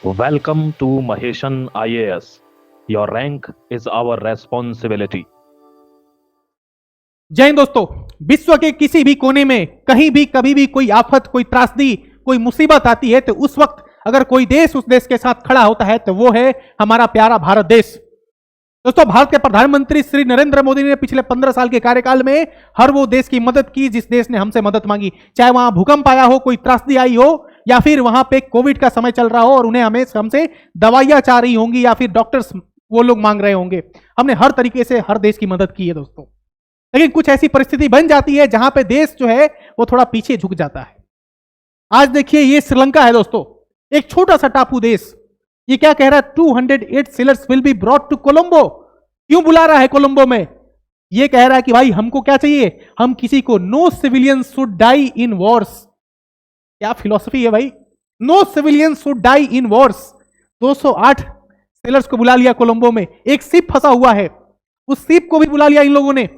Welcome to Maheshan IAS. Your rank is our responsibility. जय हिंद दोस्तों। विश्व के किसी भी कोने में कहीं भी कभी भी कोई आफत, कोई त्रासदी, कोई मुसीबत आती है तो उस वक्त अगर कोई देश उस देश के साथ खड़ा होता है तो वो है हमारा प्यारा भारत देश। दोस्तों, भारत के प्रधानमंत्री श्री नरेंद्र मोदी ने पिछले 15 साल के कार्यकाल में हर वो देश की मदद की जिस देश ने हमसे मदद मांगी, चाहे वहां भूकंप आया हो, कोई त्रासदी आई हो, या फिर वहां पे कोविड का समय चल रहा हो और उन्हें हमसे दवाइयां चाह रही होंगी या फिर डॉक्टर्स वो लोग मांग रहे होंगे। हमने हर तरीके से हर देश की मदद की है दोस्तों। लेकिन कुछ ऐसी परिस्थिति बन जाती है जहां पे देश जो है वो थोड़ा पीछे झुक जाता है। आज देखिए, ये श्रीलंका है दोस्तों, एक छोटा सा टापू देश। ये क्या कह रहा है? 208 sailors will be brought to Colombo. क्यों बुला रहा है कोलंबो में? ये कह रहा है कि भाई हमको क्या चाहिए, हम किसी को no civilians should die in wars. क्या फिलॉसफी है भाई? No civilians should die in wars. 208 sailors को बुला लिया कोलंबो में। एक शिप फंसा हुआ है, उस शिप को भी बुला लिया इन लोगों ने।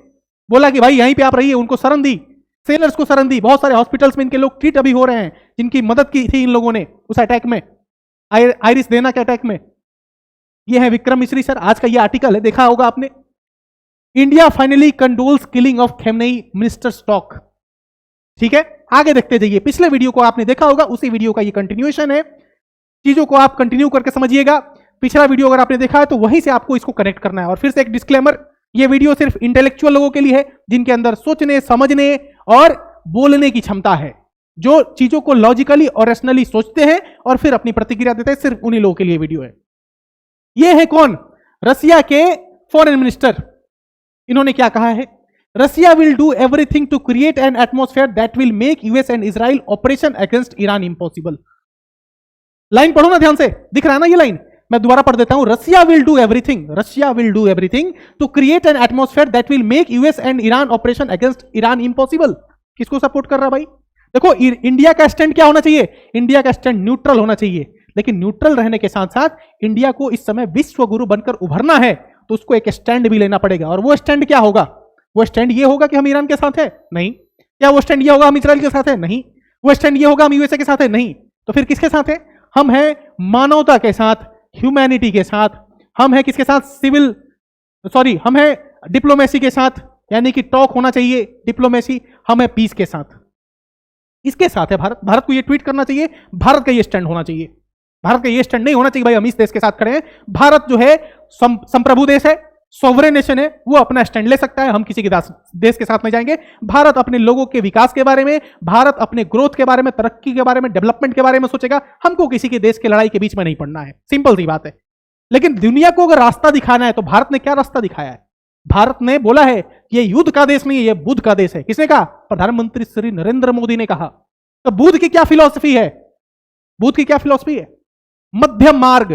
बोला कि भाई यहीं पे आप रहिए, उनको शरण दी, सेलर्स को शरण दी। बहुत सारे हॉस्पिटल्स में इनके लोग ट्रीट अभी हो रहे हैं जिनकी मदद की थी इन लोगों ने उस अटैक में, आयरिस देना के अटैक में। ये है विक्रम मिश्री सर, आज का ये आर्टिकल है, देखा होगा आपने। India finally condoles killing of Khamenei minister stock. ठीक है, आगे देखते जाइए। पिछले वीडियो को आपने देखा होगा, उसी वीडियो का ये कंटिन्यूएशन है। चीजों को आप कंटिन्यू करके समझिएगा। पिछला वीडियो अगर आपने देखा है तो वहीं से आपको इसको कनेक्ट करना है। और फिर से एक डिस्क्लेमर, ये वीडियो सिर्फ इंटेलेक्चुअल लोगों के लिए है जिनके अंदर सोचने, समझने और बोलने की क्षमता है, जो चीजों को लॉजिकली और रैशनली सोचते हैं और फिर अपनी प्रतिक्रिया देते हैं। सिर्फ उन्हीं लोगों के लिए वीडियो है। ये है कौन? रसिया के फॉरेन मिनिस्टर। इन्होंने क्या कहा है? Russia will do everything to create an atmosphere that will make US and Israel operation against Iran impossible. Line पढ़ो ना ध्यान से, दिख रहा है ना ये लाइन? मैं दोबारा पढ़ देता हूं। Russia will do everything to create an atmosphere that will make US and Iran operation against Iran impossible. किसको सपोर्ट कर रहा भाई? देखो, इंडिया का स्टैंड क्या होना चाहिए? इंडिया का स्टैंड न्यूट्रल होना चाहिए। लेकिन न्यूट्रल रहने के साथ साथ इंडिया को इस समय विश्व गुरु बनकर उभरना है तो उसको एक स्टैंड भी लेना पड़ेगा। और वो स्टैंड क्या होगा? वो स्टैंड ये होगा कि हम ईरान के साथ है? नहीं। क्या वो स्टैंड ये होगा हम इजराइल के साथ है? नहीं। वो स्टैंड ये होगा हम यूएसए के साथ है? नहीं। तो फिर किसके साथ है? हम हैं मानवता के साथ, ह्यूमैनिटी के साथ। हम हैं किसके साथ? हम हैं डिप्लोमेसी के साथ, यानी कि टॉक होना चाहिए, डिप्लोमेसी। हम हैं पीस के साथ। इसके साथ है भारत। भारत को ये ट्वीट करना चाहिए, भारत का ये स्टैंड होना चाहिए। भारत का ये स्टैंड नहीं होना चाहिए भाई हम इस देश के साथ खड़े हैं। भारत जो है संप्रभु देश है, सॉवरेन नेशन है, वो अपना स्टैंड ले सकता है। हम किसी के देश के साथ नहीं जाएंगे। भारत अपने लोगों के विकास के बारे में, भारत अपने ग्रोथ के बारे में, तरक्की के बारे में, डेवलपमेंट के बारे में सोचेगा। हमको किसी के देश की लड़ाई के बीच में नहीं पड़ना है। सिंपल सी बात है। लेकिन दुनिया को अगर रास्ता दिखाना है तो भारत ने क्या रास्ता दिखाया है? भारत ने बोला है कि ये युद्ध का देश नहीं है, ये बुद्ध का देश है। किसने कहा? प्रधानमंत्री श्री नरेंद्र मोदी ने कहा। तो बुद्ध की क्या फिलॉसफी है? बुद्ध की क्या फिलॉसफी है? मध्यम मार्ग,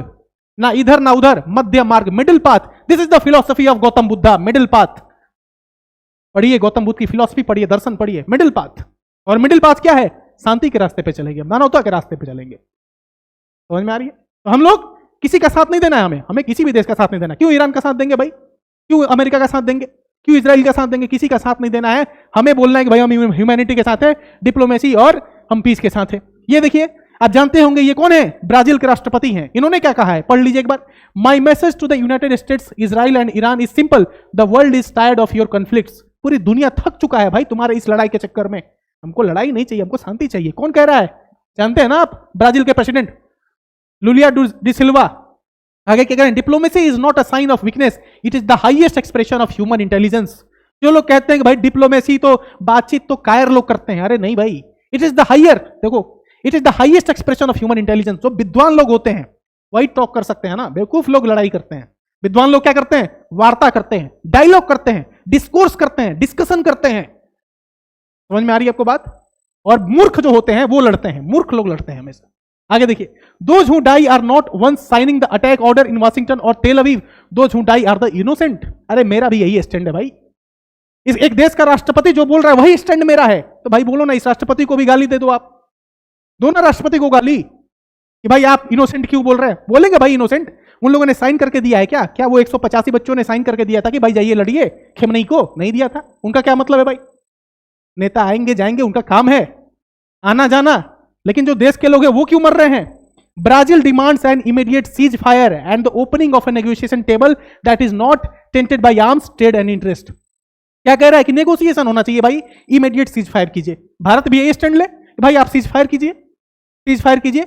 ना इधर ना उधर, मध्य मार्ग, middle path. This is the philosophy of Gautam Buddha, middle path. पढ़िए गौतम बुद्ध की फिलॉसफी, पढ़िए दर्शन, पढ़िए मिडिल पाथ। और मिडिल पाथ क्या है? शांति के रास्ते पे चलेंगे, मानवता के रास्ते पे चलेंगे। समझ में आ रही है? तो हम लोग किसी का साथ नहीं देना है, हमें किसी भी देश का साथ नहीं देना। क्यों ईरान का साथ देंगे भाई? क्यों अमेरिका का साथ देंगे? क्यों इजराइल का साथ देंगे? किसी का साथ नहीं देना है। हमें बोलना है कि भाई हम ह्यूमैनिटी के साथ है, डिप्लोमेसी और हम पीस के साथ है। ये देखिए, आप जानते होंगे ये कौन है? ब्राजील के राष्ट्रपति हैं। इन्होंने क्या कहा है? पढ़ लीजिए एक बार। My message to the United States, Israel and Iran is simple, the world is tired of your conflicts. पूरी दुनिया थक चुका है भाई तुम्हारे इस लड़ाई के चक्कर में। हमको लड़ाई नहीं चाहिए, हमको शांति चाहिए। कौन कह रहा है? जानते हैं ना आप? ब्राजील के प्रेसिडेंट लुलिया डी सिल्वा। आगे क्या कह रहे हैं? Diplomacy is not a sign of weakness, it is the highest expression of human intelligence. जो लोग कहते हैं कि भाई डिप्लोमेसी तो बातचीत तो कायर लोग करते हैं, अरे नहीं भाई, इट इज द हाइयर, देखो it is the highest expression of human intelligence. जो विद्वान लोग होते हैं वही टॉक कर सकते हैं ना। बेवकूफ लोग लड़ाई करते हैं। विद्वान लोग क्या करते हैं? वार्ता करते हैं, डायलॉग करते हैं, डिस्कोर्स करते हैं, डिस्कशन करते हैं। समझ में आ रही है आपको बात? और मूर्ख जो होते हैं वो लड़ते हैं, मूर्ख लोग लड़ते हैं हमेशा। आगे देखिए, those who die are not once signing the attack order in Washington और Tel Aviv, those who die are the innocent. अरे मेरा भी यही स्टैंड है भाई। इस एक देश का राष्ट्रपति जो बोल रहा है वही स्टैंड मेरा है। तो भाई बोलो ना, इस राष्ट्रपति को भी गाली दे दो आप। दोनों राष्ट्रपति को गाली कि भाई आप इनोसेंट क्यों बोल रहे हैं? बोलेंगे भाई इनोसेंट? उन लोगों ने साइन करके दिया है क्या? क्या वो 185 बच्चों ने साइन करके दिया था कि भाई जाइए लड़िए? खेमनेई को नहीं दिया था। उनका क्या मतलब है भाई? नेता आएंगे जाएंगे, उनका काम है आना जाना, लेकिन जो देश के लोग हैं वो क्यों मर रहे हैं? Brazil demands an immediate ceasefire and the opening of a negotiation table that is not tainted by arms, trade and interest. क्या कह रहा है कि नेगोशिएशन होना चाहिए भाई, इमीडिएट सीज फायर कीजिए. भारत भी यही स्टैंड ले कि भाई आप सीज फायर कीजिए, सीज फायर कीजिए,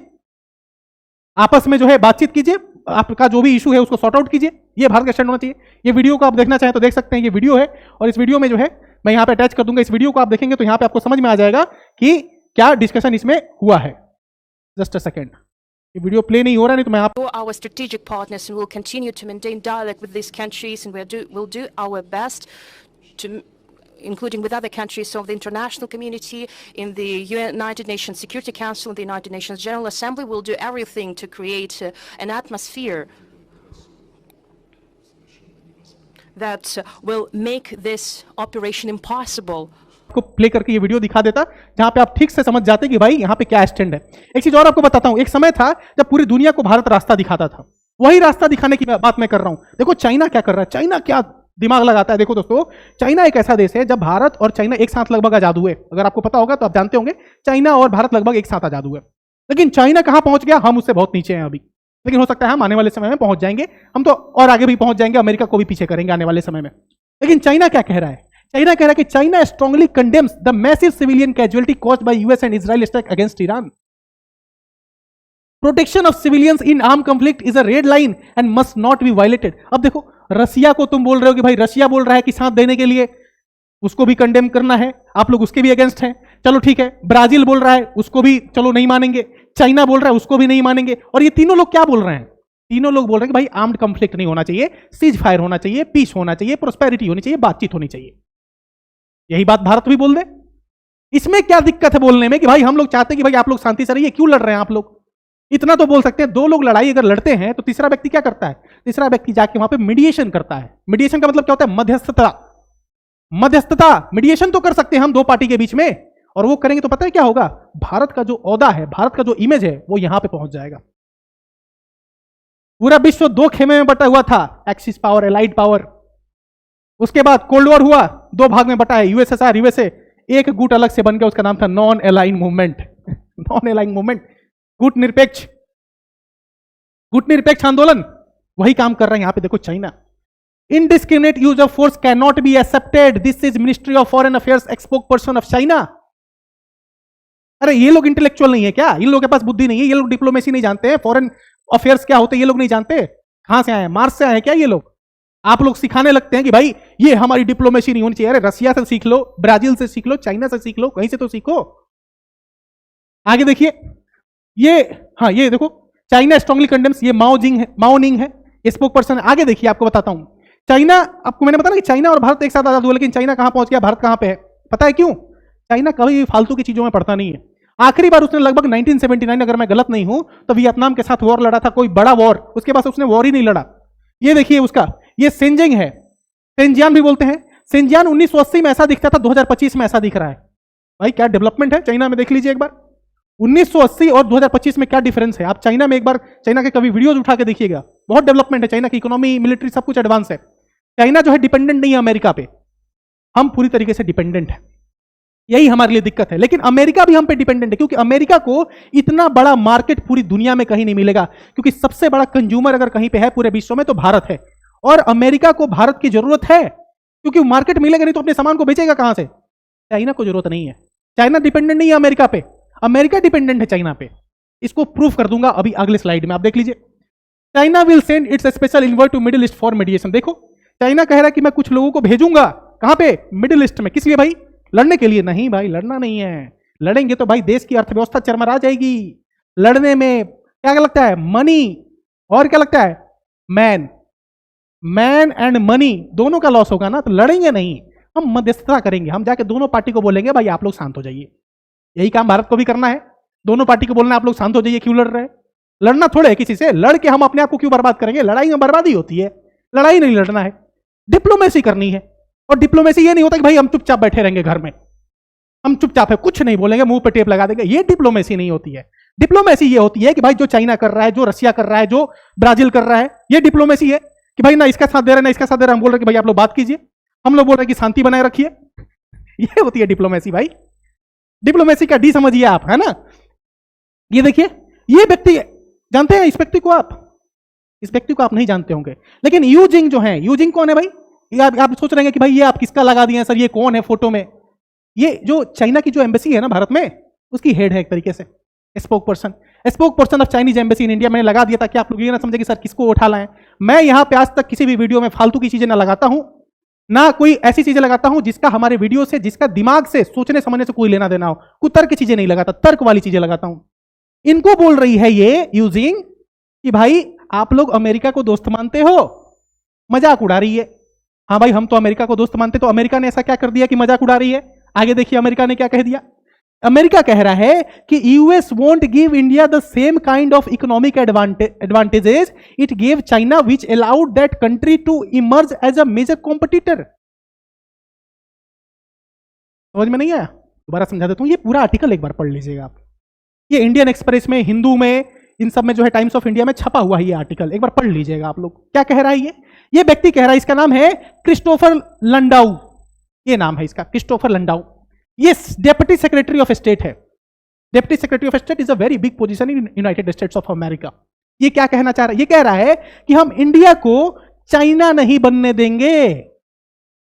आपस में जो है बातचीत कीजिए, आपका जो भी इशू है उसको सॉर्ट आउट कीजिए. ये भारत का स्टैंड होना चाहिए. ये वीडियो को आप देखना चाहें तो देख सकते हैं, ये वीडियो है और इस वीडियो में जो है मैं यहाँ पे अटैच कर दूंगा. इस वीडियो को आप देखेंगे तो यहाँ पे आपको समझ में आ जाएगा कि क्या डिस्कशन इसमें हुआ है. जस्ट अ सेकेंड, ये वीडियो प्ले नहीं हो रहा, नहीं तो मैं आप Our strategic partners and will continue to maintain dialogue with these countries, and we'll do our best to, including with other countries of the international community, in the United Nations Security Council, and the United Nations General Assembly. We'll do everything to create an atmosphere that will make this operation impossible. को play करके ये video दिखा देता जहां पे आप ठीक से समझ जाते कि भाई यहां पे क्या स्टैंड है. एक चीज और आपको बताता हूं, एक समय था जब पूरी दुनिया को भारत रास्ता दिखाता था. वही रास्ता दिखाने की बात मैं कर रहा हूं. देखो चाइना क्या कर रहा है, चाइना क्या दिमाग लगाता है. देखो दोस्तों, चाइना एक ऐसा देश है जब भारत और चाइना एक साथ लगभग आजाद हुए. अगर आपको पता होगा तो आप जानते होंगे चाइना और भारत लगभग एक साथ आजाद हुए. लेकिन चाइना कहां पहुंच गया, हम उससे बहुत नीचे हैं अभी. लेकिन हो सकता है हम आने वाले समय में पहुंच जाएंगे, हम तो और आगे भी पहुंच जाएंगे, अमेरिका को भी पीछे करेंगे आने वाले समय में. लेकिन चाइना क्या कह रहा है, चाइना कह रहा है कि China strongly condemns the massive civilian casualty caused by US and Israel attack against Iran. Protection of civilians in arm conflict is a red line and must not be violated. अब देखो, रसिया को तुम बोल रहे हो कि भाई रसिया बोल रहा है कि साथ देने के लिए, उसको भी कंडेम करना है, आप लोग उसके भी अगेंस्ट हैं. चलो ठीक है, ब्राजील बोल रहा है, उसको भी चलो नहीं मानेंगे. चाइना बोल रहा है, उसको भी नहीं मानेंगे. और ये तीनों लोग क्या बोल रहे हैं, तीनों लोग बोल रहे हैं कि भाई आर्म्ड कंफ्लिक्ट नहीं होना चाहिए, सीज फायर होना चाहिए, पीस होना चाहिए, प्रोस्पेरिटी होनी चाहिए, बातचीत होनी चाहिए. यही बात भारत भी बोल दे. इसमें क्या दिक्कत है बोलने में कि भाई हम लोग चाहते हैं कि भाई आप लोग शांति से रहिए, क्यों लड़ रहे हैं आप लोग. इतना तो बोल सकते हैं. दो लोग लड़ाई अगर लड़ते हैं तो तीसरा व्यक्ति क्या करता है, तीसरा व्यक्ति जाके वहां पे मीडिएशन करता है. मीडिएशन का मतलब क्या होता है, मध्यस्थता. मध्यस्थता मीडिएशन तो कर सकते हैं हम दो पार्टी के बीच में, और वो करेंगे तो पता है क्या होगा, भारत का जो ओहदा है, भारत का जो इमेज है वो यहां पे पहुंच जाएगा. पूरा विश्व दो खेमे में बटा हुआ था, एक्सिस पावर, एलाइड पावर. उसके बाद कोल्ड वॉर हुआ, दो भाग में बटा है, यूएसएसआर, यूएसए. एक गुट अलग से बन गया, उसका नाम था non align movement. Non align movement, गुट निरपेक्ष, गुट निरपेक्ष आंदोलन. वही काम कर रहे हैं यहां पे. देखो China, indiscriminate use of force can not be accepted. This is ministry of foreign affairs spoke person of China. अरे ये लोग इंटेलेक्चुअल नहीं है क्या, इन लोगों के पास बुद्धि नहीं है, ये लोग डिप्लोमेसी नहीं जानते हैं, फॉरेन अफेयर्स क्या होते हैं ये लोग नहीं जानते. कहां से आए हैं, मार्स से आए हैं क्या ये लोग. आप लोग सिखाने लगते हैं कि भाई ये हमारी डिप्लोमेसी नहीं होनी चाहिए. अरे रसिया से सीख लो, ब्राजील से सीख लो, चाइना से सीख लो, कहीं से तो सीखो. आगे देखिए, ये हाँ ये देखो, चाइना स्ट्रांगली कंडेम्स, ये माओनिंग है, स्पोक पर्सन. आगे देखिए, आपको बताता हूं. चाइना, आपको मैंने बताया कि चाइना और भारत एक साथ आजाद हुआ, लेकिन चाइना कहां पहुंच गया, भारत कहां पे है. पता है क्यों, चाइना कभी भी फालतू की चीजों में पड़ता नहीं है. आखिरी बार उसने लगभग 1979, अगर मैं गलत नहीं हूं, तो वियतनाम के साथ वॉर लड़ा था, कोई बड़ा वॉर. उसके बाद उसने वॉर ही नहीं लड़ा. ये देखिए उसका, ये सेंजिंग है, सेंजियान भी बोलते हैं. सेंजियान 1980 में ऐसा दिखता था, 2025 में ऐसा दिख रहा है. भाई क्या डेवलपमेंट है चाइना में, देख लीजिए एक बार. 1980 और 2025 में क्या डिफरेंस है. आप चाइना में एक बार, चाइना के कभी वीडियोज उठा के देखिएगा, बहुत डेवलपमेंट है. चाइना की इकोनॉमी, मिलिट्री, सब कुछ एडवांस है. चाइना जो है डिपेंडेंट नहीं है अमेरिका पे, हम पूरी तरीके से डिपेंडेंट है. यही हमारे लिए दिक्कत है. लेकिन अमेरिका भी हम पे डिपेंडेंट है, क्योंकि अमेरिका को इतना बड़ा मार्केट पूरी दुनिया में कहीं नहीं मिलेगा. क्योंकि सबसे बड़ा कंज्यूमर अगर कहीं पे है पूरे विश्व में तो भारत है. और अमेरिका को भारत की जरूरत है, क्योंकि मार्केट मिलेगा नहीं तो अपने सामान को बेचेगा कहां से. चाइना को जरूरत नहीं है. चाइना डिपेंडेंट नहीं है अमेरिका पे, अमेरिका डिपेंडेंट है चाइना पे. इसको प्रूफ कर दूंगा अभी अगले स्लाइड में, आप देख लीजिए. China will send its special envoy to Middle East for mediation. देखो चाइना कह रहा है कि मैं कुछ लोगों को भेजूंगा, कहां पे, मिडिल ईस्ट में. किस लिए भाई, लड़ने के लिए. नहीं भाई, लड़ना नहीं है. लड़ेंगे तो भाई देश की अर्थव्यवस्था चरमरा जाएगी. लड़ने में क्या लगता है, मनी, और क्या लगता है, मैन एंड मनी दोनों का लॉस होगा ना. तो लड़ेंगे नहीं, हम मध्यस्थता करेंगे. हम जाके दोनों पार्टी को बोलेंगे भाई आप लोग शांत हो जाइए. यही काम भारत को भी करना है. दोनों पार्टी को बोलना है आप लोग शांत हो जाइए, क्यों लड़ रहे हैं. लड़ना थोड़े है किसी से, लड़ के हम अपने आप को क्यों बर्बाद करेंगे. लड़ाई में बर्बादी होती है, लड़ाई नहीं लड़ना है, डिप्लोमेसी करनी है. और डिप्लोमेसी ये नहीं होता कि भाई हम चुपचाप बैठे रहेंगे घर में, हम चुपचाप है, कुछ नहीं बोलेंगे, मुंह पे टेप लगा देंगे. ये डिप्लोमेसी नहीं होती है. डिप्लोमेसी ये होती है कि भाई जो चाइना कर रहा है, जो रसिया कर रहा है, जो ब्राजील कर रहा है, ये डिप्लोमेसी है कि भाई ना इसका साथ दे रहे हैं ना इसका साथ दे रहे हैं. हम बोल रहे हैं कि भाई आप लोग बात कीजिए, हम लोग बोल रहे हैं कि शांति बनाए रखिए. ये होती है डिप्लोमेसी भाई. डिप्लोमेसी का डी समझिए आप, है ना. ये देखिए, ये व्यक्ति जानते हैं इस व्यक्ति को आप? इस व्यक्ति को आप नहीं जानते होंगे, लेकिन यू जिंग जो है, यू जिंग कौन है भाई? ये आप सोच रहे हैं कि भाई ये आप किसका लगा दिए हैं सर, ये कौन है फोटो में? ये जो चाइना की जो एम्बेसी है ना भारत में, उसकी हेड है एक तरीके से, spoke person of Chinese embassy in India. मैंने लगा दिया ताकि आप लोग ये ना समझे कि सर किसको उठा लाएं। मैं यहां पे आज तक किसी भी वीडियो में फालतू की चीजें ना लगाता हूं, ना कोई ऐसी चीजें लगाता हूं जिसका हमारे वीडियो से, जिसका दिमाग से, सोचने समझने से कोई लेना देना हो। कुतर्क की चीजें नहीं लगाता, तर्क वाली चीजें लगाता हूं। इनको बोल रही है ये यूजिंग कि भाई आप लोग अमेरिका को दोस्त मानते हो, मजाक उड़ा रही है। हाँ भाई हम तो अमेरिका को दोस्त मानते, तो अमेरिका ने ऐसा क्या कर दिया कि मजाक उड़ा रही है? आगे देखिए अमेरिका ने क्या कह दिया। अमेरिका कह रहा है कि US won't give India the same kind of economic advantages it gave China which allowed that country to emerge as a major competitor. समझ में नहीं आया? दोबारा समझा देता हूं, ये पूरा आर्टिकल एक बार पढ़ लीजिएगा आप। ये इंडियन एक्सप्रेस में, हिंदू में, इन सब में जो है, टाइम्स ऑफ इंडिया में छपा हुआ है ये आर्टिकल, एक बार पढ़ लीजिएगा आप लोग। क्या कह रहा है ये व्यक्ति कह रहा है, इसका नाम है क्रिस्टोफर लंडाउ, ये नाम है इसका, क्रिस्टोफर लंडाउ। ये डेप्यूटी सेक्रेटरी ऑफ स्टेट है। Deputy secretary of state is a very big position in United states of America. ये क्या कहना चाह रहा है? ये कह रहा है कि हम इंडिया को चाइना नहीं बनने देंगे।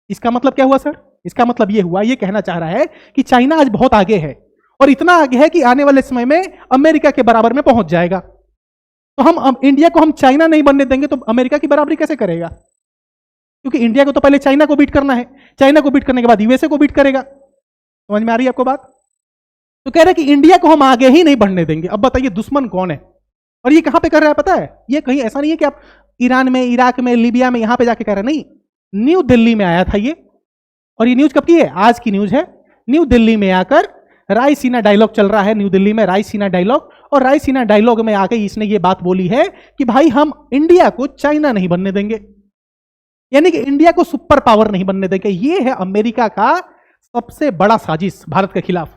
इसका मतलब क्या हुआ सर? इसका मतलब ये हुआ, ये कहना चाह रहा है कि चाइना आज बहुत आगे है, और इतना आगे है कि आने वाले समय में अमेरिका के बराबर में पहुंच जाएगा। तो हम इंडिया को हम चाइना नहीं बनने देंगे तो अमेरिका की बराबरी कैसे करेगा? क्योंकि इंडिया को तो पहले चाइना को बीट करना है, चाइना को बीट करने के बाद यूएसए को बीट करेगा। समझ में आ रही है आपको बात? तो कह रहे कि इंडिया को हम आगे ही नहीं बढ़ने देंगे। अब बताइए दुश्मन कौन है? और ये कहां पे कर रहा है पता है? ये कहीं ऐसा नहीं है कि आप ईरान में, इराक में, लीबिया में, यहां पे जाके कह रहे हैं, नहीं, न्यू दिल्ली में आया था ये। और ये न्यूज कब की है? आज की न्यूज है। न्यू दिल्ली में आकर रायसीना डायलॉग चल रहा है, न्यू दिल्ली में रायसीना डायलॉग, और रायसीना डायलॉग में आके इसने ये बात बोली है कि भाई हम इंडिया को चाइना नहीं बनने देंगे, यानी कि इंडिया को सुपर पावर नहीं बनने देंगे। ये है अमेरिका का सबसे बड़ा साजिश भारत के खिलाफ।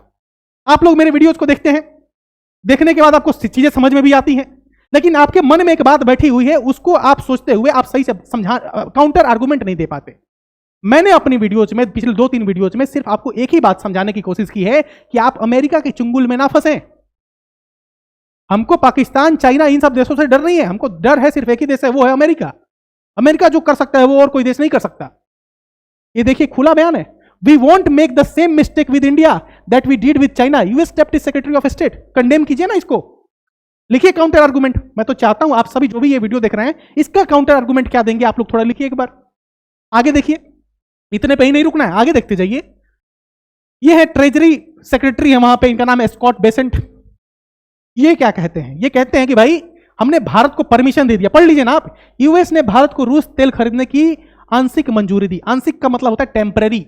आप लोग मेरे वीडियोज को देखते हैं, देखने के बाद आपको चीजें समझ में भी आती हैं, लेकिन आपके मन में एक बात बैठी हुई है, उसको आप सोचते हुए आप सही से समझा, काउंटर आर्गुमेंट नहीं दे पाते। मैंने अपनी वीडियोज में, पिछले 2-3 वीडियोज में सिर्फ आपको एक ही बात समझाने की कोशिश की है कि आप अमेरिका के चुंगल में ना फंसें। हमको पाकिस्तान, चाइना, इन सब देशों से डर नहीं है, हमको डर है सिर्फ एक ही देश है, वो है अमेरिका। अमेरिका जो कर सकता है वो और कोई देश नहीं कर सकता। ये देखिए खुला बयान है, we won't make the same mistake with India that we did with China. US deputy secretary of state, condemn कीजिए ना इसको, लिखिए काउंटर आर्गुमेंट। मैं तो चाहता हूं आप सभी जो भी ये वीडियो देख रहे हैं, इसका काउंटर आर्गुमेंट क्या देंगे आप लोग थोड़ा लिखिए एक बार। आगे देखिए, इतने पे ही नहीं रुकना है, आगे देखते जाइए। ये है ट्रेजरी सेक्रेटरी है वहां पे, इनका नाम है स्कॉट बेसेंट। ये क्या कहते हैं? ये कहते हैं कि भाई हमने भारत को परमिशन दे दिया, पढ़ लीजिए ना आप, यूएस ने भारत को रूस तेल खरीदने की आंशिक मंजूरी दी। आंशिक का मतलब होता है टेम्पररी,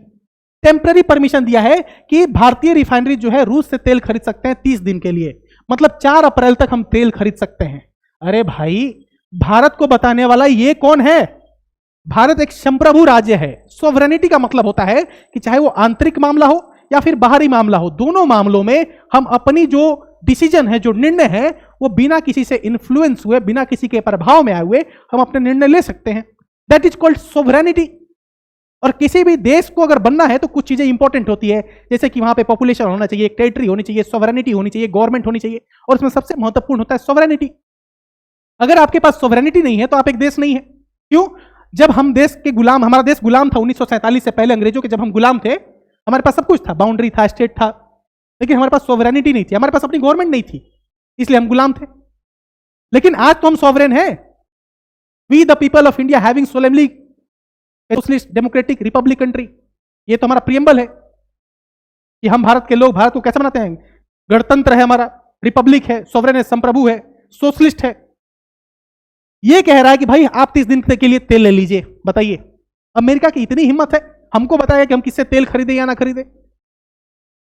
टेम्पररी परमिशन दिया है कि भारतीय रिफाइनरी जो है रूस से तेल खरीद सकते हैं 30 दिन के लिए, मतलब 4 अप्रैल तक हम तेल खरीद सकते हैं। अरे भाई, भारत को बताने वाला ये कौन है? भारत एक संप्रभु राज्य है। सोवरेनिटी का मतलब होता है कि चाहे वो आंतरिक मामला हो या फिर बाहरी मामला हो, दोनों मामलों में हम अपनी जो डिसीजन है, जो निर्णय है, वो बिना किसी से इन्फ्लुएंस हुए, बिना किसी के प्रभाव में आए हुए हम अपने निर्णय ले सकते हैं। That is called sovereignty. और किसी भी देश को अगर बनना है तो कुछ चीजें इंपॉर्टेंट होती है, जैसे कि वहां पे पॉपुलेशन होना चाहिए, एक टेरिटरी होनी चाहिए, सोवरेनिटी होनी चाहिए, गवर्नमेंट होनी चाहिए, और उसमें सबसे महत्वपूर्ण होता है सोवरेनिटी। अगर आपके पास सोवरेनिटी नहीं है तो आप एक देश नहीं है। क्यों? जब हम देश के गुलाम, हमारा देश गुलाम था 1947 से पहले, अंग्रेजों के जब हम गुलाम थे, हमारे पास सब कुछ था, बाउंड्री था, स्टेट था, लेकिन हमारे पास सोवरेनिटी नहीं थी, हमारे पास अपनी गवर्नमेंट नहीं थी, इसलिए हम गुलाम थे। लेकिन आज तो हम सॉवरेन हैं। We the people of India having solemnly socialist democratic republic country, ये तो हमारा प्रियम्बल है कि हम भारत के लोग भारत को कैसे बनाते हैं? गणतंत्र है हमारा, रिपब्लिक है, सोवरेन है, संप्रभु है, सोशलिस्ट है। ये कह रहा है कि भाई आप 30 दिन के लिए तेल ले लीजिए। बताइए, अमेरिका की इतनी हिम्मत है हमको बताया कि हम किससे तेल खरीदे या ना खरीदे?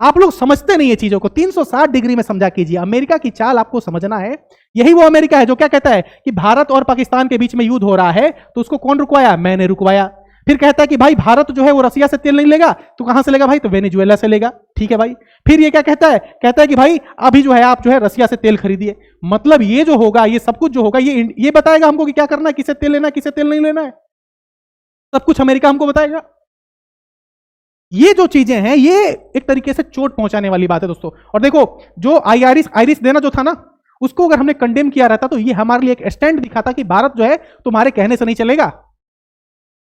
आप लोग समझते नहीं है चीजों को, 360 डिग्री में समझा कीजिए। अमेरिका की चाल आपको समझना है। यही वो अमेरिका है जो क्या कहता है कि भारत और पाकिस्तान के बीच में युद्ध हो रहा है, तो उसको कौन रुकवाया? मैंने रुकवाया। फिर कहता है कि भाई भारत जो है वो रसिया से तेल नहीं लेगा, तो कहां से लेगा भाई? तो वेनेजुएला से लेगा। ठीक है भाई। फिर ये क्या कहता है? कहता है कि भाई अभी जो है आप जो है रसिया से तेल खरीदिए। मतलब ये जो होगा, ये सब कुछ जो होगा, ये बताएगा हमको कि क्या करना है, किसे तेल लेना है, किसे तेल नहीं लेना है, सब कुछ अमेरिका हमको बताएगा। ये जो चीजें हैं, ये एक तरीके से चोट पहुंचाने वाली बात है दोस्तों। और देखो, जो आयरिश देना जो था ना, उसको अगर हमने कंडेम किया रहता तो ये हमारे लिए एक स्टैंड दिखाता कि भारत जो है तुम्हारे कहने से नहीं चलेगा।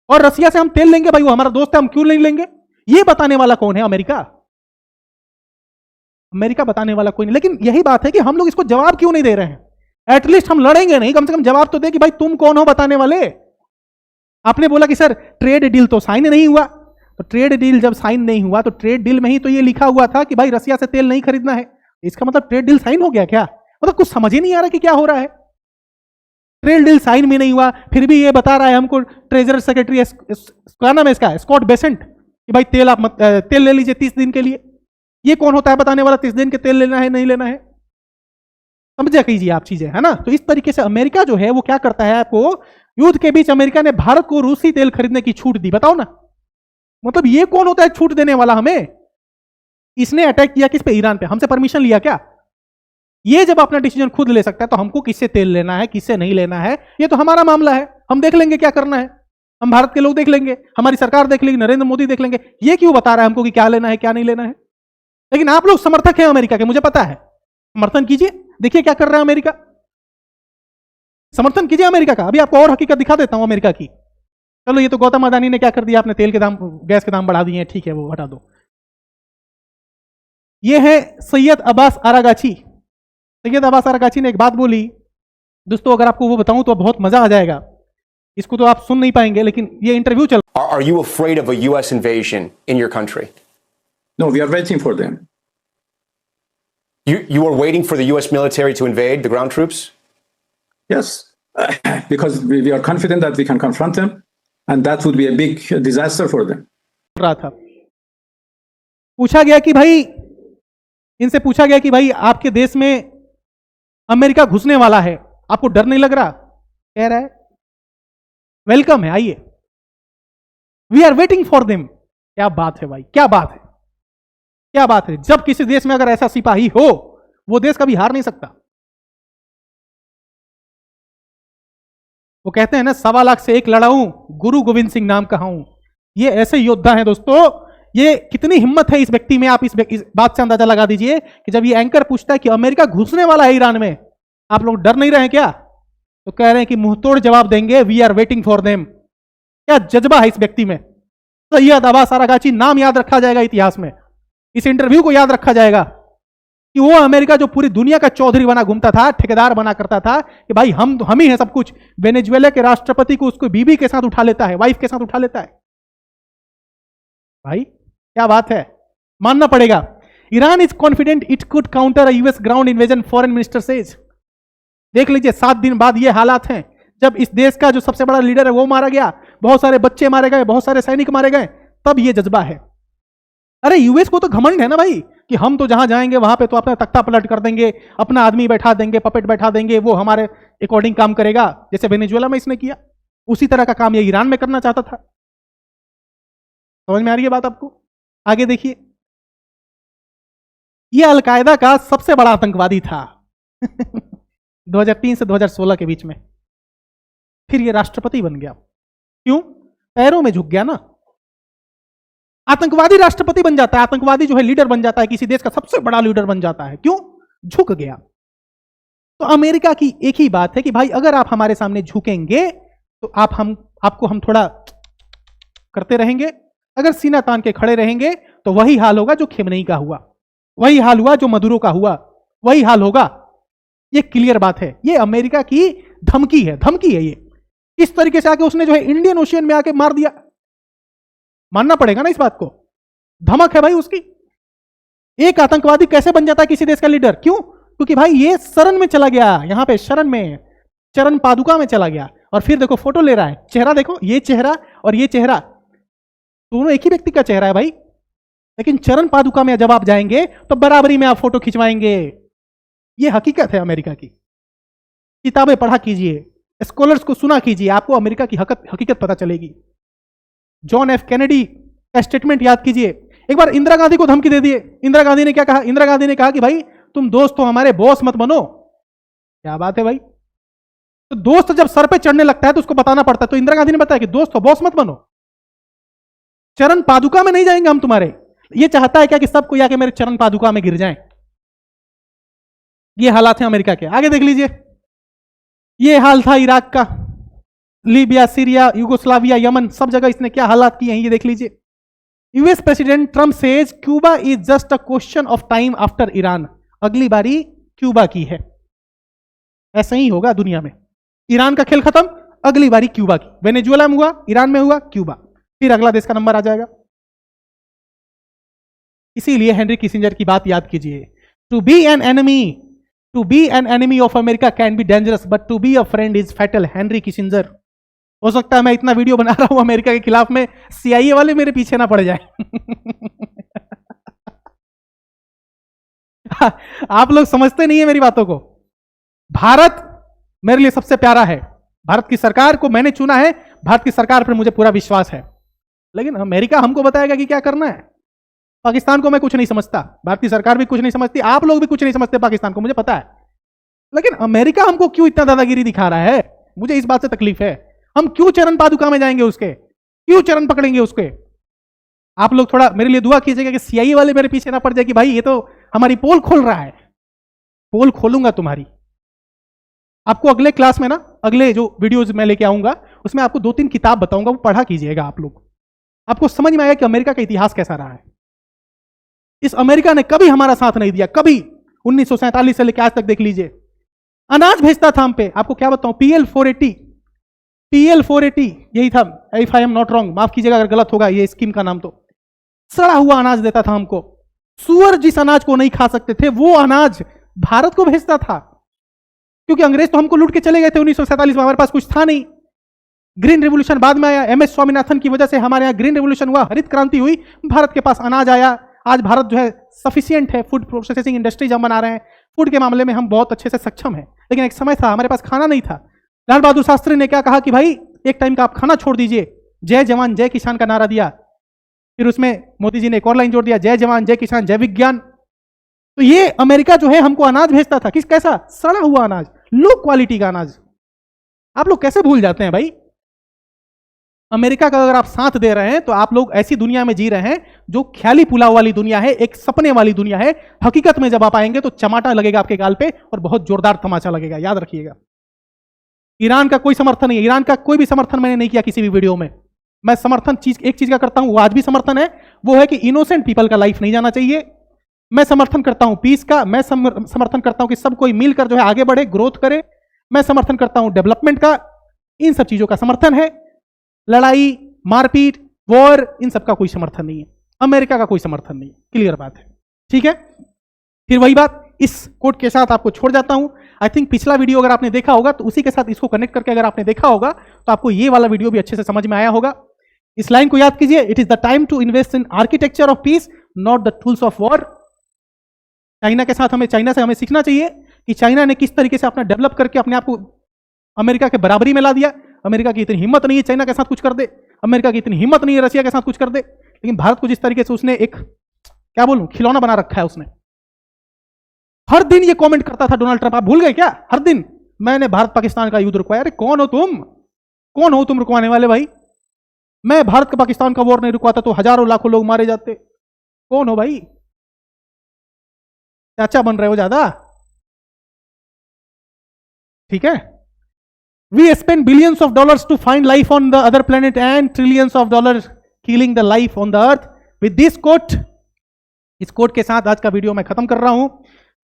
और रसिया से हम तेल लेंगे भाई, वो हमारा दोस्त है, हम क्यों नहीं लेंगे? ये बताने वाला कौन है? अमेरिका। अमेरिका बताने वाला कोई नहीं। लेकिन यही बात है कि हम लोग इसको जवाब क्यों नहीं दे रहे हैं? एटलीस्ट हम लड़ेंगे नहीं, कम से कम जवाब तो दे कि भाई तुम कौन हो बताने वाले। आपने बोला कि सर ट्रेड डील तो साइन नहीं हुआ, तो ट्रेड डील जब साइन नहीं हुआ तो ट्रेड डील में ही तो ये लिखा हुआ था कि भाई रसिया से तेल नहीं खरीदना है। इसका मतलब ट्रेड डील साइन हो गया क्या? मतलब कुछ समझ ही नहीं आ रहा कि क्या हो रहा है। ट्रेड डील साइन भी नहीं हुआ, फिर भी ये बता रहा है हमको ट्रेजरी सेक्रेटरी, क्या नाम है इसका, स्कॉट बेसेंट, कि भाई तेल आप तेल ले लीजिए 30 दिन के लिए। ये कौन होता है बताने वाला 30 दिन के तेल लेना है नहीं लेना है? समझा कीजिए आप चीजें, है ना। तो इस तरीके से अमेरिका जो है वो क्या करता है, आपको युद्ध के बीच अमेरिका ने भारत को रूसी तेल खरीदने की छूट दी। बताओ ना, मतलब ये कौन होता है छूट देने वाला हमें? इसने अटैक किया किस पे? ईरान पे। हमसे परमिशन लिया क्या? ये जब अपना डिसीजन खुद ले सकता है तो हमको किससे तेल लेना है किससे नहीं लेना है ये तो हमारा मामला है। हम देख लेंगे क्या करना है, हम भारत के लोग देख लेंगे, हमारी सरकार देख लेगी, नरेंद्र मोदी देख लेंगे। ये क्यों बता रहा है हमको कि क्या लेना है क्या नहीं लेना है? लेकिन आप लोग समर्थक हैं अमेरिका के, मुझे पता है। समर्थन कीजिए, देखिए क्या कर रहा है अमेरिका। समर्थन कीजिए अमेरिका का। अभी आपको और हकीकत दिखा देता हूं अमेरिका की। चलो ये तो गौतम अदानी ने क्या कर दिया, आपने तेल के दाम, गैस के दाम बढ़ा दिए हैं, ठीक है वो हटा दो। ये है सैयद अब्बास आरागाची। सैयद अब्बास आरागाची ने एक बात बोली दोस्तों, अगर आपको वो बताऊं तो बहुत मजा आ जाएगा। इसको तो आप सुन नहीं पाएंगे, लेकिन ये इंटरव्यू चल। Are you afraid of a U.S. invasion in your country? No, we are waiting for them. You are waiting for the U.S. military to invade the ground troops? Yes, because we are confident that we can confront them, and that would be a big disaster for them. रहा था, पूछा गया कि भाई, इनसे पूछा गया कि भाई आपके देश में अमेरिका घुसने वाला है, आपको डर नहीं लग रहा? कह रहा है वेलकम है, आइए, we are waiting for them. क्या बात है भाई, क्या बात है, क्या बात है। जब किसी देश में अगर ऐसा सिपाही हो, वो देश कभी हार नहीं सकता। वो कहते हैं ना, 1.25 लाख से एक लड़ाऊं, गुरु गोविंद सिंह नाम कहाऊं। ये ऐसे योद्धा हैं दोस्तों। ये कितनी हिम्मत है इस व्यक्ति में, आप इस बात से अंदाजा लगा दीजिए कि जब ये एंकर पूछता है कि अमेरिका घुसने वाला है ईरान में, आप लोग डर नहीं रहे क्या? तो कह रहे हैं कि मुंहतोड़ जवाब देंगे, we are waiting for them. क्या जज्बा है इस व्यक्ति में। सैयद अब्बास आरागाची नाम याद रखा जाएगा इतिहास में। इस इंटरव्यू को याद रखा जाएगा कि वो अमेरिका जो पूरी दुनिया का चौधरी बना घूमता था, ठेकेदार बना करता था कि भाई हम ही हैं सब कुछ। वेनेजुएला के राष्ट्रपति को उसको बीबी के साथ उठा लेता है, वाइफ के साथ उठा लेता है। भाई क्या बात है, मानना पड़ेगा। Iran is confident it could counter a US ground invasion, foreign minister says. देख लीजिए 7 दिन बाद ये हालात हैं, जब इस देश का जो सबसे बड़ा लीडर है वो मारा गया, बहुत सारे बच्चे मारे गए, बहुत सारे सैनिक मारे गए, तब ये जज्बा है। अरे यूएस को तो घमंड है ना भाई कि हम तो जहां जाएंगे वहां पे तो अपना तख्ता पलट कर देंगे, अपना आदमी बैठा देंगे, पपेट बैठा देंगे, वो हमारे अकॉर्डिंग काम करेगा, जैसे वेनेजुएला में इसने किया। उसी तरह का काम ये ईरान में करना चाहता था। समझ में आ रही है बात आपको? आगे देखिए, ये अलकायदा का सबसे बड़ा आतंकवादी था 2003 से 2016 के बीच में। फिर ये राष्ट्रपति बन गया, क्यों? पैरों में झुक गया ना। आतंकवादी राष्ट्रपति बन जाता है, आतंकवादी जो है लीडर बन जाता है, किसी देश का सबसे बड़ा लीडर बन जाता है, क्यों? झुक गया। तो अमेरिका की एक ही बात है कि भाई अगर आप हमारे सामने झुकेंगे तो आपको हम थोड़ा करते रहेंगे, अगर सीना तान के खड़े रहेंगे तो वही हाल होगा जो खेमनेई का हुआ, वही हाल हुआ जो मदुरो का हुआ, वही हाल होगा। ये क्लियर बात है, ये अमेरिका की धमकी है, धमकी है ये। इस तरीके से आके उसने जो है इंडियन ओशियन में आके मार दिया, मानना पड़ेगा ना इस बात को। धमक है भाई उसकी। एक आतंकवादी कैसे बन जाता है किसी देश का लीडर? क्यों? क्योंकि भाई ये शरण में चला गया, यहां पे शरण में, चरण पादुका में चला गया। और फिर देखो फोटो ले रहा है, चेहरा देखो, ये चेहरा और ये चेहरा दोनों एक ही व्यक्ति का चेहरा है भाई। लेकिन चरण पादुका में जब आप जाएंगे तो बराबरी में आप फोटो खिंचवाएंगे। ये हकीकत है अमेरिका की। किताबें पढ़ा कीजिए, स्कॉलर्स को सुना कीजिए, आपको अमेरिका की हकीकत पता चलेगी। जॉन एफ कैनेडी का स्टेटमेंट याद कीजिए। एक बार इंदिरा गांधी को धमकी दे दिए। इंदिरा गांधी ने क्या कहा? इंदिरा गांधी ने कहा कि भाई तुम दोस्त हो, हमारे बॉस मत बनो। क्या बात है भाई। तो दोस्त जब सर पे चढ़ने लगता है तो उसको बताना पड़ता है। तो इंदिरा गांधी ने बताया कि दोस्त हो, बॉस मत बनो, चरण पादुका में नहीं जाएंगे हम तुम्हारे। ये चाहता है क्या कि सब कोई आके मेरे चरण पादुका में गिर जाएं। ये हालात हैं अमेरिका के। आगे देख लीजिए, ये हाल था इराक का, लीबिया, सीरिया, यूगोस्लाविया, यमन, सब जगह इसने क्या हालात किए हैं ये देख लीजिए। US president Trump says Cuba is just a question of time after Iran. अगली बारी क्यूबा की है। ऐसा ही होगा दुनिया में, ईरान का खेल खत्म, अगली बारी क्यूबा की। वेनेजुएला में हुआ, ईरान में हुआ, क्यूबा, फिर अगला देश का नंबर आ जाएगा। इसीलिए हेनरी किसिंजर की बात याद कीजिए, to be an enemy of America can be dangerous but to be a friend is fatal. Henry Kissinger. हो सकता है मैं इतना वीडियो बना रहा हूं अमेरिका के खिलाफ में, सीआईए वाले मेरे पीछे ना पड़ जाए। आप लोग समझते नहीं है मेरी बातों को। भारत मेरे लिए सबसे प्यारा है, भारत की सरकार को मैंने चुना है, भारत की सरकार पर मुझे पूरा विश्वास है। लेकिन अमेरिका हमको बताएगा कि क्या करना है। पाकिस्तान को मैं कुछ नहीं समझता, भारतीय सरकार भी कुछ नहीं समझती, आप लोग भी कुछ नहीं समझते पाकिस्तान को, मुझे पता है। लेकिन अमेरिका हमको क्यों इतना दादागिरी दिखा रहा है, मुझे इस बात से तकलीफ है। हम क्यों चरण पादुका में जाएंगे उसके, क्यों चरण पकड़ेंगे उसके। आप लोग थोड़ा मेरे लिए दुआ कीजिएगा कि सीआईए वाले मेरे पीछे ना पड़ जाए कि भाई ये तो हमारी पोल खोल रहा है। पोल खोलूंगा तुम्हारी। आपको अगले क्लास में ना, अगले जो वीडियोज मैं लेके आऊंगा उसमें आपको 2-3 किताब बताऊंगा, वो पढ़ा कीजिएगा आप लोग। आपको समझ में आएगा कि अमेरिका का इतिहास कैसा रहा है। इस अमेरिका ने कभी हमारा साथ नहीं दिया, कभी। 1947 से लेकर आज तक देख लीजिए, अनाज भेजता था हम पे। आपको क्या बताऊं, PL480 यही था, if I am not wrong, माफ कीजिएगा अगर गलत होगा ये स्कीम का नाम। तो सड़ा हुआ अनाज देता था हमको। सुअर जिस अनाज को नहीं खा सकते थे वो अनाज भारत को भेजता था, क्योंकि अंग्रेज तो हमको लूट के चले गए थे 1947 में, हमारे पास कुछ था नहीं। ग्रीन रेवोल्यूशन बाद में आया, MS स्वामीनाथन की वजह से हमारे यहाँ ग्रीन रेवोल्यूशन हुआ, हरित क्रांति हुई, भारत के पास अनाज आया। आज भारत जो है सफिशिएंट है, फूड प्रोसेसिंग इंडस्ट्रीज हम बना रहे हैं, फूड के मामले में हम बहुत अच्छे से सक्षम हैं। लेकिन एक समय था हमारे पास खाना नहीं था। लाल बहादुर शास्त्री ने क्या कहा कि भाई एक टाइम का आप खाना छोड़ दीजिए, जय जवान जय किसान का नारा दिया। फिर उसमें मोदी जी ने एक और लाइन जोड़ दिया, जय जवान जय किसान जय विज्ञान। तो ये अमेरिका जो है हमको अनाज भेजता था, कैसा सड़ा हुआ अनाज, लो क्वालिटी का अनाज। आप लोग कैसे भूल जाते हैं भाई। अमेरिका का अगर आप साथ दे रहे हैं तो आप लोग ऐसी दुनिया में जी रहे हैं जो ख्याली पुलाव वाली दुनिया है, एक सपने वाली दुनिया है। हकीकत में जब आप आएंगे तो चमाटा लगेगा आपके गाल पे और बहुत जोरदार तमाचा लगेगा, याद रखिएगा। ईरान का कोई समर्थन नहीं है, ईरान का कोई भी समर्थन मैंने नहीं किया किसी भी वीडियो में। मैं समर्थन एक चीज का करता हूं, वो आज भी समर्थन है, वो है कि इनोसेंट पीपल का लाइफ नहीं जाना चाहिए। मैं समर्थन करता हूं पीस का, मैं समर्थन करता हूं कि सब कोई मिलकर जो है आगे बढ़े, ग्रोथ करे। मैं समर्थन करता हूं डेवलपमेंट का, इन सब चीजों का समर्थन है। लड़ाई, मारपीट, वॉर, इन सब का कोई समर्थन नहीं है। अमेरिका का कोई समर्थन नहीं है, क्लियर बात है, ठीक है। फिर वही बात, इस कोट के साथ आपको छोड़ जाता हूं। आई थिंक पिछला वीडियो अगर आपने देखा होगा तो उसी के साथ इसको कनेक्ट करके अगर आपने देखा होगा तो आपको ये वाला वीडियो भी अच्छे से समझ में आया होगा। इस लाइन को याद कीजिए, it is the time to invest in architecture of peace, not the tools of war. China के साथ चाइना से हमें सीखना चाहिए कि चाइना ने किस तरीके से अपना डेवलप करके अपने आप को अमेरिका के बराबरी में ला दिया। अमेरिका की इतनी हिम्मत नहीं है चाइना के साथ कुछ कर दे, अमेरिका की इतनी हिम्मत नहीं है रशिया के साथ कुछ कर दे। लेकिन भारत को जिस तरीके से उसने एक क्या बोलूं खिलौना बना रखा है उसने। हर दिन ये कमेंट करता था डोनाल्ड ट्रंप, आप भूल गए क्या? हर दिन मैंने भारत पाकिस्तान का युद्ध रुकवाया। अरे कौन हो तुम, कौन हो तुम रुकवाने वाले भाई? मैं भारत का पाकिस्तान का वॉर नहीं रुकवाता तो हजारों लाखों लोग मारे जाते। कौन हो भाई? चाचा बन रहे हो ज्यादा, ठीक है। We spend billions of dollars to find life on the other planet and trillions of dollars killing the life on the earth. With this quote, इस कोट के साथ आज का वीडियो मैं खत्म कर रहा हूं।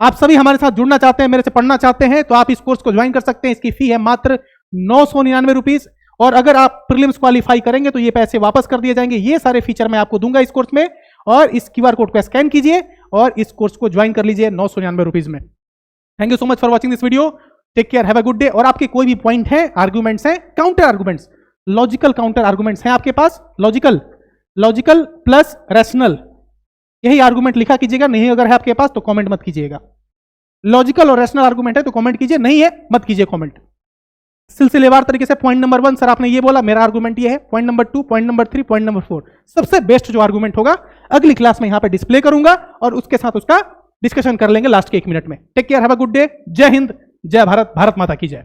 आप सभी हमारे साथ जुड़ना चाहते हैं, मेरे से पढ़ना चाहते हैं तो आप इस कोर्स को ज्वाइन कर सकते हैं। इसकी फी है मात्र 999 रुपीज, और अगर आप प्रीलिम्स क्वालिफाई करेंगे तो ये पैसे वापस कर दिए जाएंगे। ये सारे फीचर मैं आपको दूंगा इस कोर्स में, और इस QR कोड को स्कैन कीजिए और इस कोर्स को ज्वाइन कर लीजिए 999 रुपीज में। Thank you so much for watching this video. Take care, have a good day. और आपके कोई भी पॉइंट है, आर्गुमेंट्स हैं, counter arguments, logical counter arguments हैं आपके पास, लॉजिकल प्लस रैशनल, यही आर्गुमेंट लिखा कीजिएगा। नहीं अगर है आपके पास तो कमेंट मत कीजिएगा। लॉजिकल और रैशनल आर्गुमेंट है तो कमेंट कीजिए, नहीं है मत कीजिए कमेंट। सिलसिलेवार तरीके से पॉइंट नंबर 1 सर आपने ये बोला, मेरा आर्गुमेंट ये है। Point number 2, point number 3, point number 4, सबसे बेस्ट जो आर्गुमेंट होगा अगली क्लास में यहां पे डिस्प्ले करूंगा और उसके साथ उसका डिस्कशन कर लेंगे लास्ट के 1 मिनट में। Take care, have a good day. जय हिंद, जय भारत, भारत माता की जय।